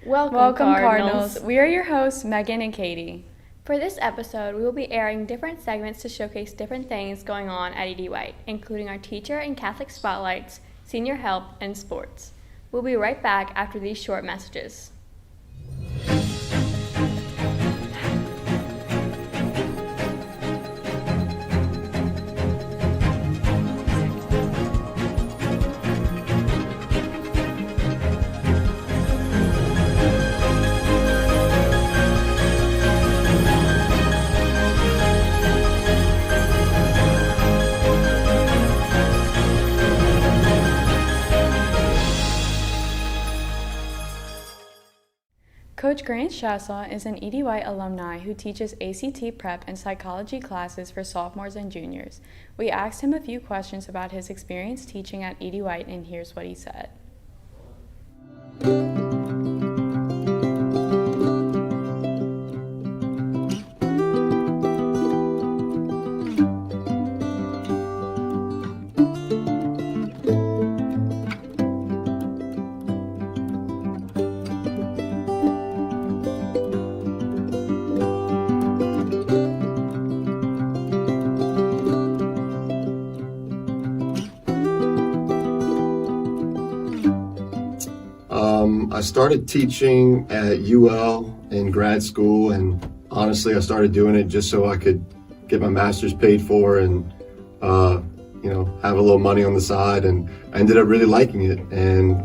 Welcome, Cardinals. We are your hosts, Megan and Katie. For this episode, we will be airing different segments to showcase different things going on at E.D. White, including our teacher and Catholic spotlights, senior help, and sports. We'll be right back after these short messages. Coach Grant Chassaw is an E.D. White alumni who teaches ACT prep and psychology classes for sophomores and juniors. We asked him a few questions about his experience teaching at E.D. White, and here's what he said. I started teaching at UL in grad school, and honestly, I started doing it just so I could get my master's paid for and, have a little money on the side. And I ended up really liking it and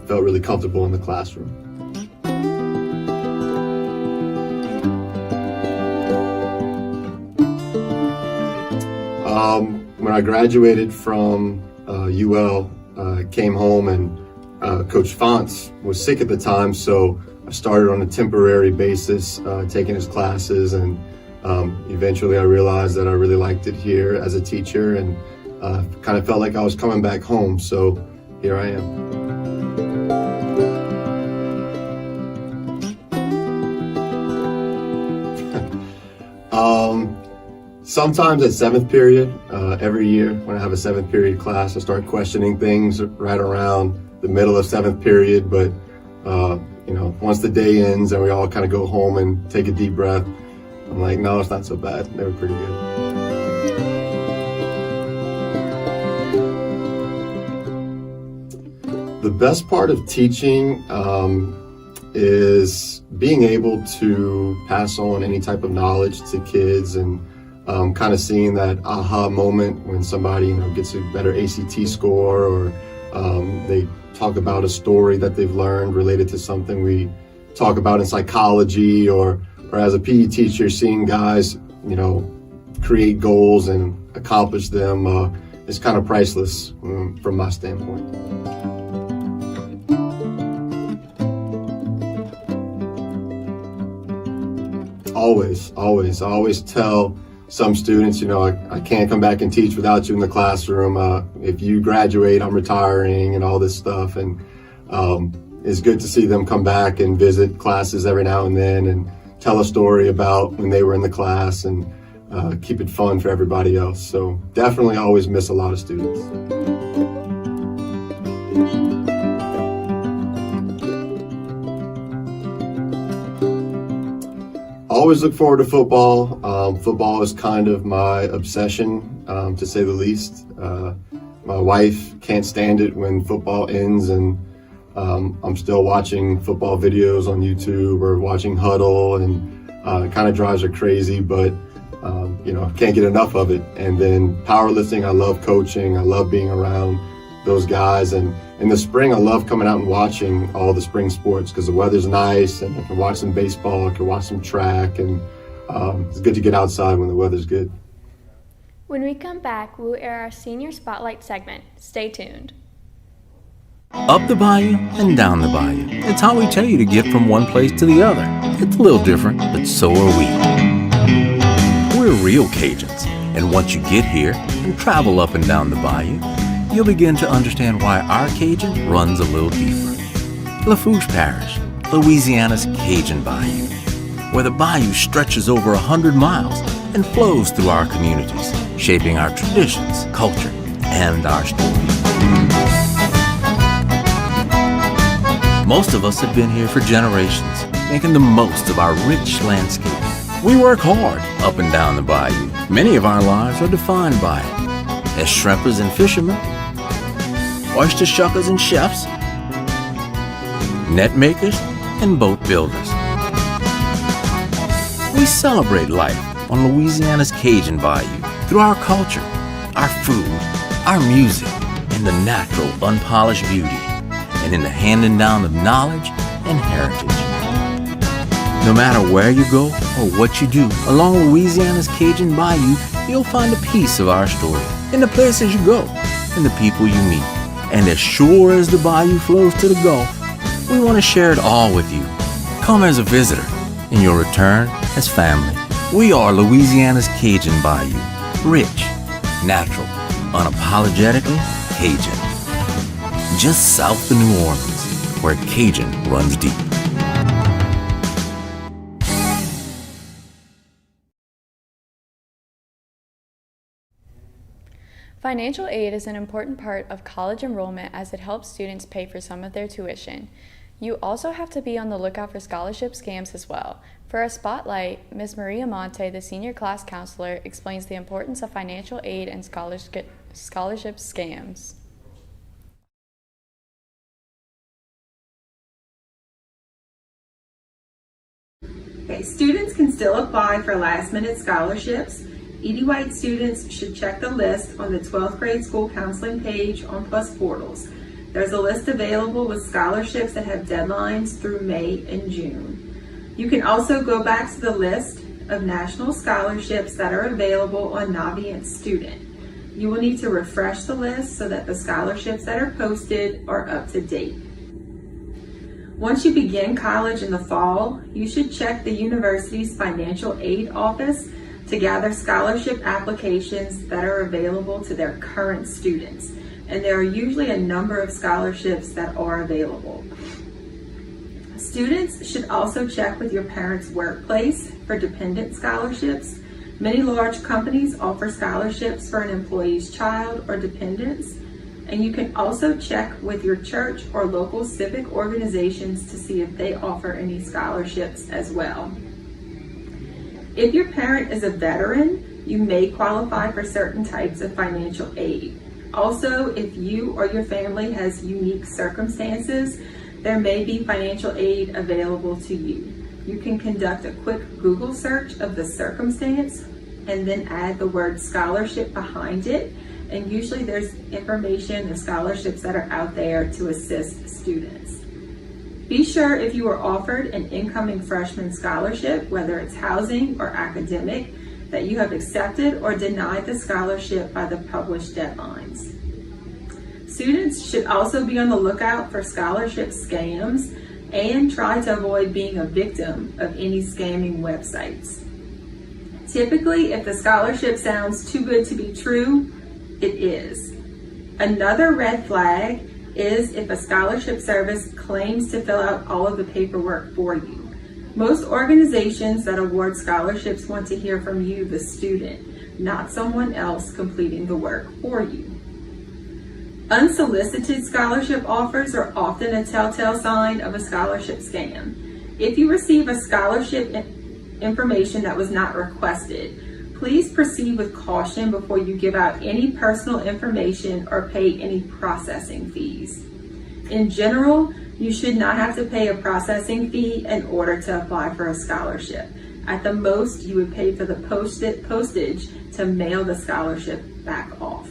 felt really comfortable in the classroom. When I graduated from UL, I came home and Coach Fonts was sick at the time, so I started on a temporary basis taking his classes, and eventually I realized that I really liked it here as a teacher and kind of felt like I was coming back home, so here I am. Sometimes at 7th period, every year when I have a 7th period class, I start questioning things right around the middle of 7th period, but once the day ends and we all kind of go home and take a deep breath, I'm like, no, it's not so bad. They were pretty good. The best part of teaching is being able to pass on any type of knowledge to kids, and kind of seeing that aha moment when somebody gets a better ACT score, or they talk about a story that they've learned related to something we talk about in psychology, or as a PE teacher, seeing guys, create goals and accomplish them is kind of priceless from my standpoint. Always. I always tell some students, I can't come back and teach without you in the classroom. If you graduate, I'm retiring and all this stuff. And it's good to see them come back and visit classes every now and then and tell a story about when they were in the class, and keep it fun for everybody else. So definitely always miss a lot of students. Always look forward to football. Football is kind of my obsession, to say the least. My wife can't stand it when football ends and I'm still watching football videos on YouTube or watching Huddle, and it kind of drives her crazy, but can't get enough of it. And then powerlifting, I love coaching. I love being around those guys. And in the spring, I love coming out and watching all the spring sports because the weather's nice, and I can watch some baseball, I can watch some track, and it's good to get outside when the weather's good. When we come back, we'll air our senior spotlight segment. Stay tuned. Up the bayou and down the bayou. It's how we tell you to get from one place to the other. It's a little different, but so are we. We're real Cajuns, and once you get here and travel up and down the bayou, you'll begin to understand why our Cajun runs a little deeper. Lafourche Parish, Louisiana's Cajun Bayou, where the bayou stretches over 100 miles and flows through our communities, shaping our traditions, culture, and our stories. Most of us have been here for generations, making the most of our rich landscape. We work hard up and down the bayou. Many of our lives are defined by it. As shrimpers and fishermen, oyster shuckers and chefs, net makers and boat builders. We celebrate life on Louisiana's Cajun Bayou through our culture, our food, our music, and the natural, unpolished beauty, and in the handing down of knowledge and heritage. No matter where you go or what you do, along Louisiana's Cajun Bayou, you'll find a piece of our story in the places you go and the people you meet. And as sure as the bayou flows to the Gulf, we want to share it all with you. Come as a visitor, and you'll return as family. We are Louisiana's Cajun Bayou. Rich, natural, unapologetically Cajun. Just south of New Orleans, where Cajun runs deep. Financial aid is an important part of college enrollment as it helps students pay for some of their tuition. You also have to be on the lookout for scholarship scams as well. For a spotlight, Ms. Maria Monte, the senior class counselor, explains the importance of financial aid and scholarship scams. Okay, students can still apply for last-minute scholarships. E.D. White students should check the list on the 12th grade school counseling page on PLUS Portals. There's a list available with scholarships that have deadlines through May and June. You can also go back to the list of national scholarships that are available on Navient Student. You will need to refresh the list so that the scholarships that are posted are up to date. Once you begin college in the fall, you should check the university's financial aid office to gather scholarship applications that are available to their current students. And there are usually a number of scholarships that are available. Students should also check with your parents' workplace for dependent scholarships. Many large companies offer scholarships for an employee's child or dependents. And you can also check with your church or local civic organizations to see if they offer any scholarships as well. If your parent is a veteran, you may qualify for certain types of financial aid. Also, if you or your family has unique circumstances, there may be financial aid available to you. You can conduct a quick Google search of the circumstance and then add the word scholarship behind it. And usually there's information and scholarships that are out there to assist students. Be sure if you are offered an incoming freshman scholarship, whether it's housing or academic, that you have accepted or denied the scholarship by the published deadlines. Students should also be on the lookout for scholarship scams and try to avoid being a victim of any scamming websites. Typically, if the scholarship sounds too good to be true, it is. Another red flag is if a scholarship service claims to fill out all of the paperwork for you. Most organizations that award scholarships want to hear from you, the student, not someone else completing the work for you. Unsolicited scholarship offers are often a telltale sign of a scholarship scam. If you receive a scholarship information that was not requested, please proceed with caution before you give out any personal information or pay any processing fees. In general, you should not have to pay a processing fee in order to apply for a scholarship. At the most, you would pay for the postage to mail the scholarship back off.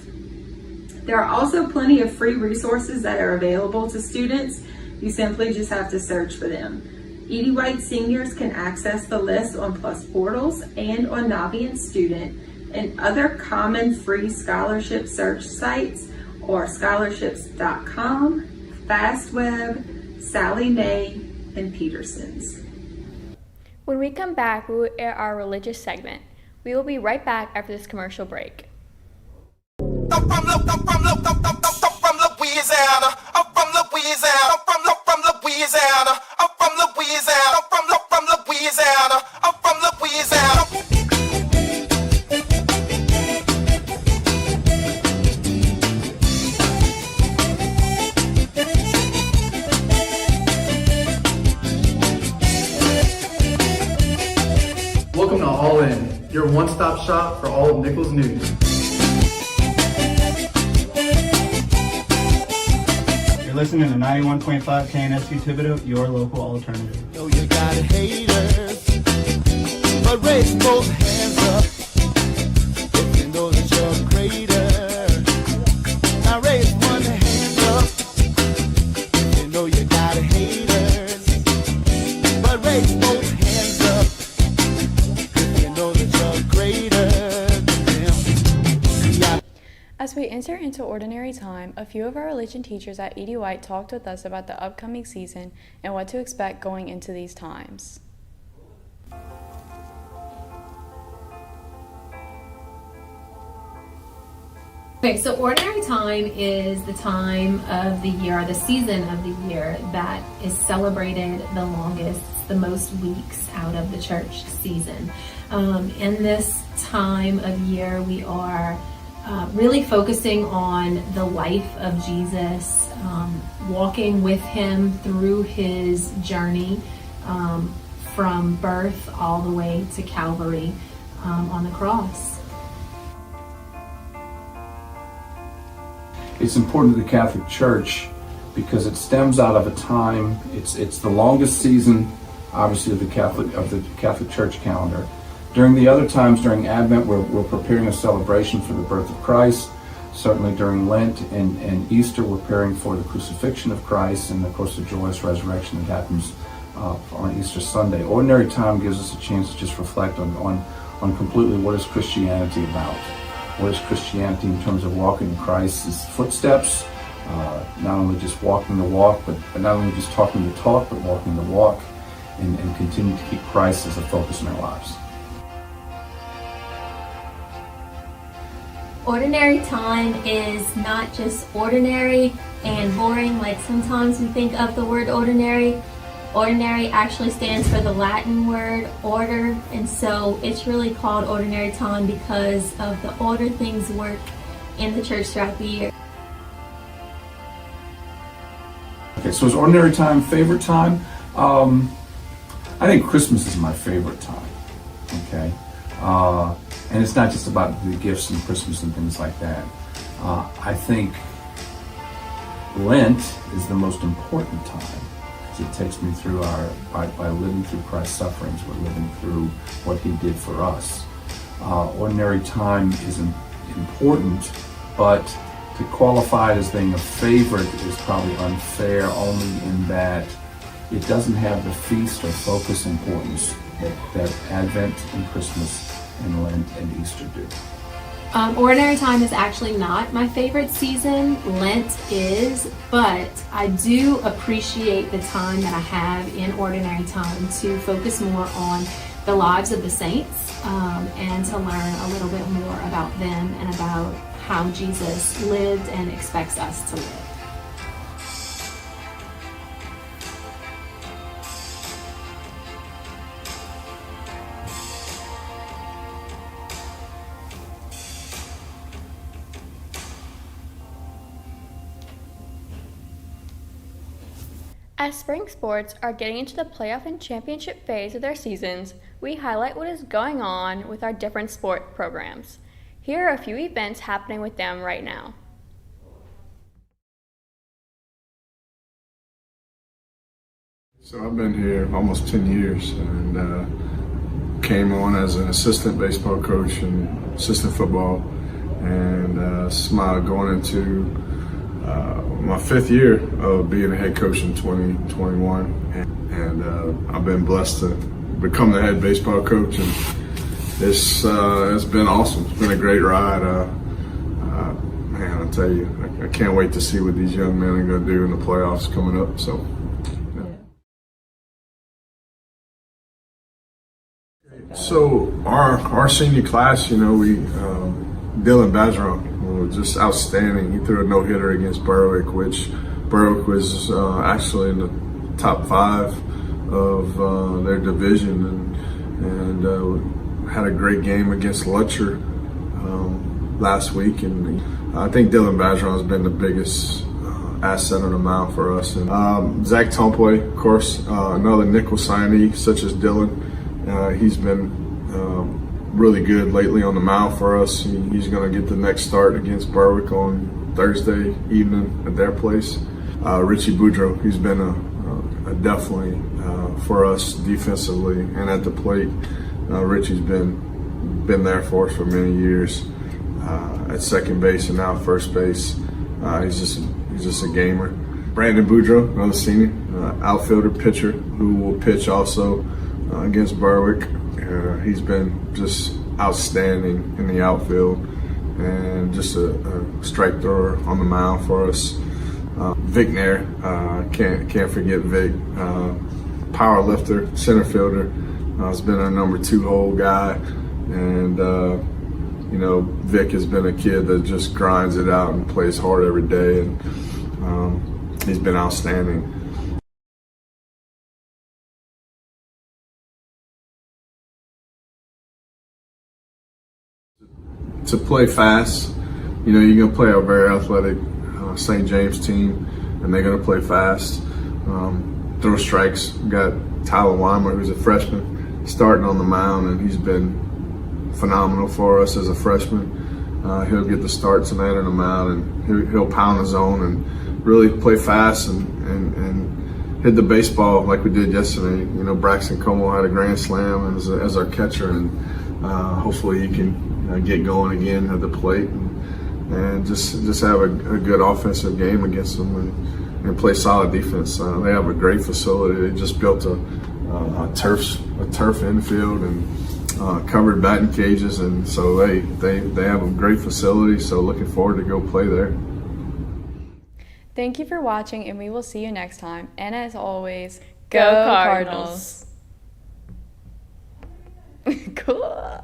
There are also plenty of free resources that are available to students. You simply just have to search for them. E.D. White seniors can access the list on PLUS Portals and on Navient Student, and other common free scholarship search sites are scholarships.com, FastWeb, Sallie Mae, and Peterson's. When we come back, we will air our religious segment. We will be right back after this commercial break. I'm from Louisiana. I'm from Louisiana. I'm from Louisiana. I'm from Louisiana. I'm from Louisiana. I'm from Louisiana. one-stop shop for all of Nichols news. You're listening to 91.5 KNSU Thibodaux, your local alternative. Know you got haters, but raise both hands up if you know that you're greater. Now raise one hand up if you know you got haters, but raise both hands up if you know that you're greater than them. As we enter into ordinary time, a few of our religion teachers at E.D. White talked with us about the upcoming season and what to expect going into these times. Okay, so ordinary time is the time of the year, or the season of the year that is celebrated the longest, the most weeks out of the church season. In this time of year, we are really focusing on the life of Jesus, walking with him through his journey from birth all the way to Calvary on the cross. It's important to the Catholic Church because it stems out of a time. It's the longest season, obviously, of the Catholic Church calendar. During the other times, during Advent, we're preparing a celebration for the birth of Christ. Certainly during Lent and Easter, we're preparing for the crucifixion of Christ and, of course, the joyous resurrection that happens on Easter Sunday. Ordinary time gives us a chance to just reflect on completely what is Christianity about. What is Christianity in terms of walking in Christ's footsteps? Not only just walking the walk, but not only just talking the talk, but walking the walk, and continue to keep Christ as a focus in our lives. Ordinary time is not just ordinary and boring like sometimes we think of the word ordinary. Ordinary actually stands for the Latin word order, and so it's really called ordinary time because of the order things work in the church throughout the year. Okay, so is ordinary time favorite time? I think Christmas is my favorite time, okay? And it's not just about the gifts and Christmas and things like that. I think Lent is the most important time. It takes me through by living through Christ's sufferings, we're living through what he did for us. Ordinary time is important, but to qualify it as being a favorite is probably unfair, only in that it doesn't have the feast or focus importance that Advent and Christmas and Lent and Easter do. Ordinary time is actually not my favorite season. Lent is, but I do appreciate the time that I have in ordinary time to focus more on the lives of the saints and to learn a little bit more about them and about how Jesus lived and expects us to live. As spring sports are getting into the playoff and championship phase of their seasons, we highlight what is going on with our different sport programs. Here are a few events happening with them right now. So I've been here almost 10 years and came on as an assistant baseball coach and assistant football, and going into my 5th year of being a head coach in 2021, and I've been blessed to become the head baseball coach, and it's been awesome. It's been a great ride. Man, I tell you, I can't wait to see what these young men are going to do in the playoffs coming up. So. So our senior class, we Dylan Bajeron was just outstanding. He threw a no-hitter against Berwick, which Berwick was actually in the top 5 of their division, and had a great game against Lutcher last week. And I think Dylan Bajeron has been the biggest asset on the mound for us. And Zach Tomplay, of course, another nickel signee such as Dylan. He's been really good lately on the mound for us. He's going to get the next start against Berwick on Thursday evening at their place. Richie Boudreaux, he's been a definitely for us defensively and at the plate. Richie's been there for us for many years at second base and now first base. He's just a gamer. Brandon Boudreaux, another senior, outfielder, pitcher, who will pitch also against Berwick. He's been just outstanding in the outfield and just a strike thrower on the mound for us. Vic Nair, can't forget Vic, power lifter, center fielder. Has been our number 2 hole guy, and Vic has been a kid that just grinds it out and plays hard every day, and he's been outstanding. To play fast, you're going to play a very athletic St. James team, and they're going to play fast. Throw strikes. We've got Tyler Weimer, who's a freshman, starting on the mound, and he's been phenomenal for us as a freshman. He'll get the start tonight on the mound, and he'll pound his zone and really play fast and hit the baseball like we did yesterday. Braxton Como had a grand slam as our catcher, and hopefully he can get going again at the plate and just have a good offensive game against them and play solid defense. They have a great facility. They just built a turf infield and covered batting cages, and so they have a great facility. So looking forward to go play there. Thank you for watching, and we will see you next time. And as always, Go Cardinals. Cool.